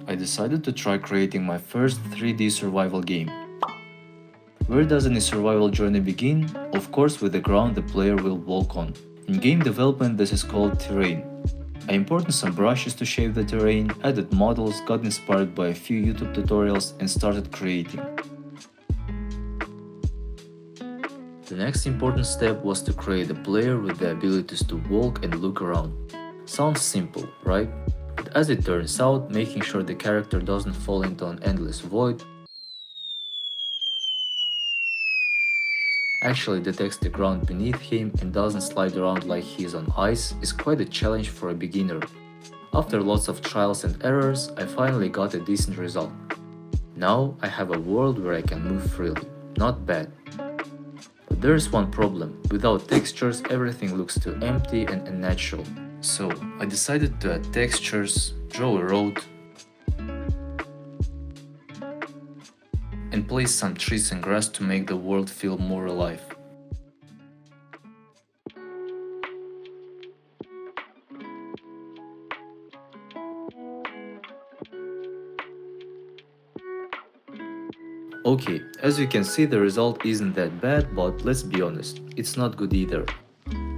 I decided to try creating my first 3D survival game. Where does any survival journey begin? Of course with the ground the player will walk on. In game development this is called terrain. I imported some brushes to shape the terrain, added models, got inspired by a few YouTube tutorials and started creating. The next important step was to create a player with the abilities to walk and look around. Sounds simple, right? But as it turns out, making sure the character doesn't fall into an endless void actually detects the ground beneath him and doesn't slide around like he's on ice is quite a challenge for a beginner. After lots of trials and errors, I finally got a decent result. Now I have a world where I can move freely. Not bad. But there's one problem. Without textures, everything looks too empty and unnatural. So I decided to add textures, draw a road, and place some trees and grass to make the world feel more alive. Okay, as you can see the result isn't that bad, but let's be honest, it's not good either.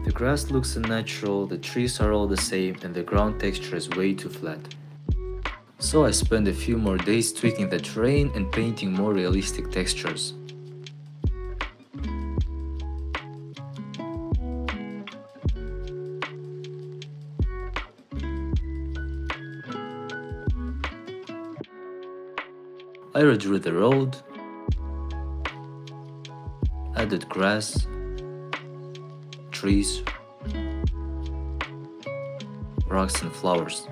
The grass looks unnatural, the trees are all the same and the ground texture is way too flat. So I spent a few more days tweaking the terrain and painting more realistic textures. I redrew the road, added grass, trees, rocks and flowers.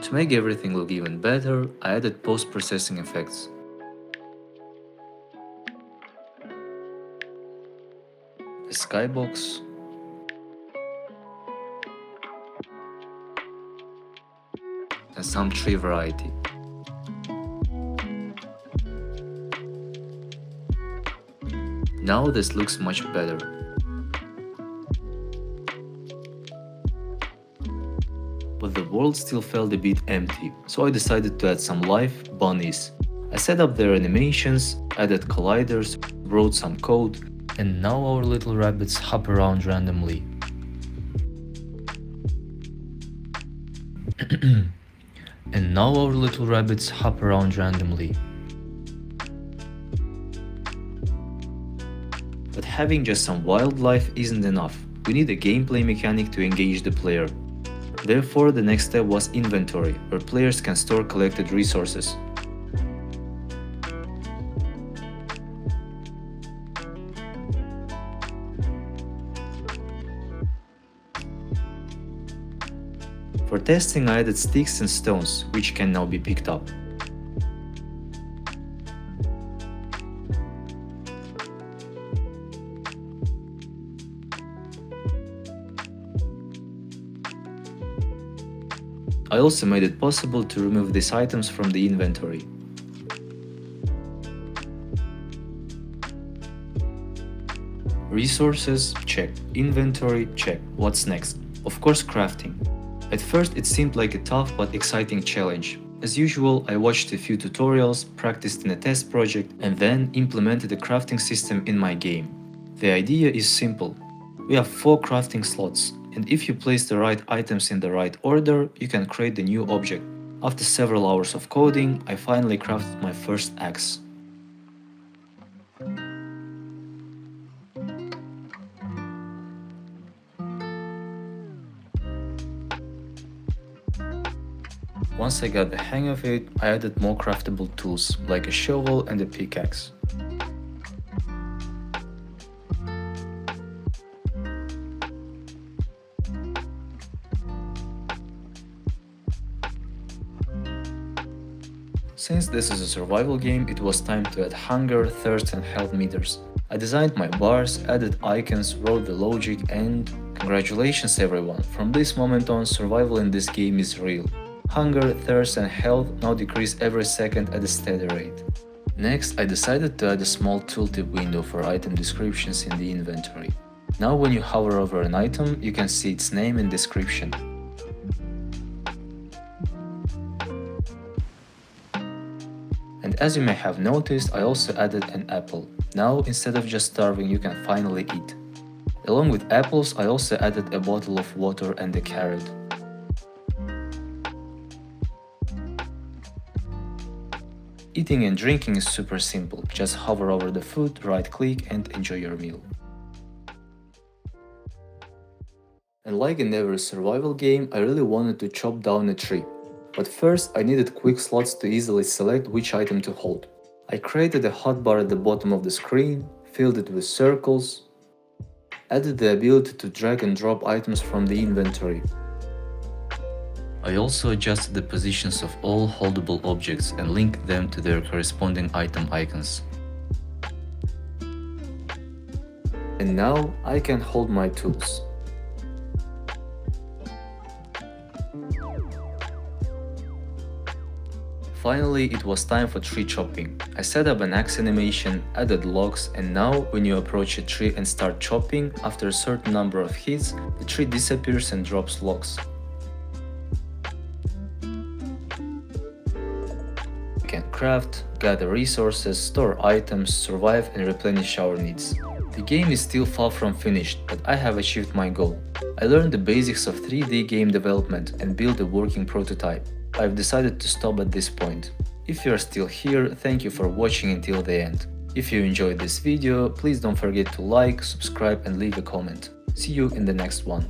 To make everything look even better, I added post-processing effects. A skybox, and some tree variety. Now this looks much better. But the world still felt a bit empty, so I decided to add some life, bunnies. I set up their animations, added colliders, wrote some code, and now our little rabbits hop around randomly. And now our little rabbits hop around randomly. But having just some wildlife isn't enough. We need a gameplay mechanic to engage the player. Therefore, the next step was inventory, where players can store collected resources. For testing, I added sticks and stones, which can now be picked up. I also made it possible to remove these items from the inventory. Resources, check. Inventory, check. What's next? Of course, crafting. At first it seemed like a tough but exciting challenge. As usual, I watched a few tutorials, practiced in a test project, and then implemented a crafting system in my game. The idea is simple. We have 4 crafting slots, and if you place the right items in the right order, you can create the new object. After several hours of coding, I finally crafted my first axe. Once I got the hang of it, I added more craftable tools, like a shovel and a pickaxe. Since this is a survival game, it was time to add hunger, thirst and health meters. I designed my bars, added icons, wrote the logic and… Congratulations everyone! From this moment on, survival in this game is real. Hunger, thirst and health now decrease every second at a steady rate. Next, I decided to add a small tooltip window for item descriptions in the inventory. Now when you hover over an item, you can see its name and description. And as you may have noticed, I also added an apple. Now, instead of just starving, you can finally eat. Along with apples, I also added a bottle of water and a carrot. Eating and drinking is super simple. Just hover over the food, right-click and enjoy your meal. And like in every survival game, I really wanted to chop down a tree. But first, I needed quick slots to easily select which item to hold. I created a hotbar at the bottom of the screen, filled it with circles, added the ability to drag and drop items from the inventory. I also adjusted the positions of all holdable objects and linked them to their corresponding item icons. And now I can hold my tools. Finally, it was time for tree chopping. I set up an axe animation, added logs, and now when you approach a tree and start chopping, after a certain number of hits, the tree disappears and drops logs. We can craft, gather resources, store items, survive and replenish our needs. The game is still far from finished, but I have achieved my goal. I learned the basics of 3D game development and built a working prototype. I've decided to stop at this point. If you are still here, thank you for watching until the end. If you enjoyed this video, please don't forget to like, subscribe and leave a comment. See you in the next one.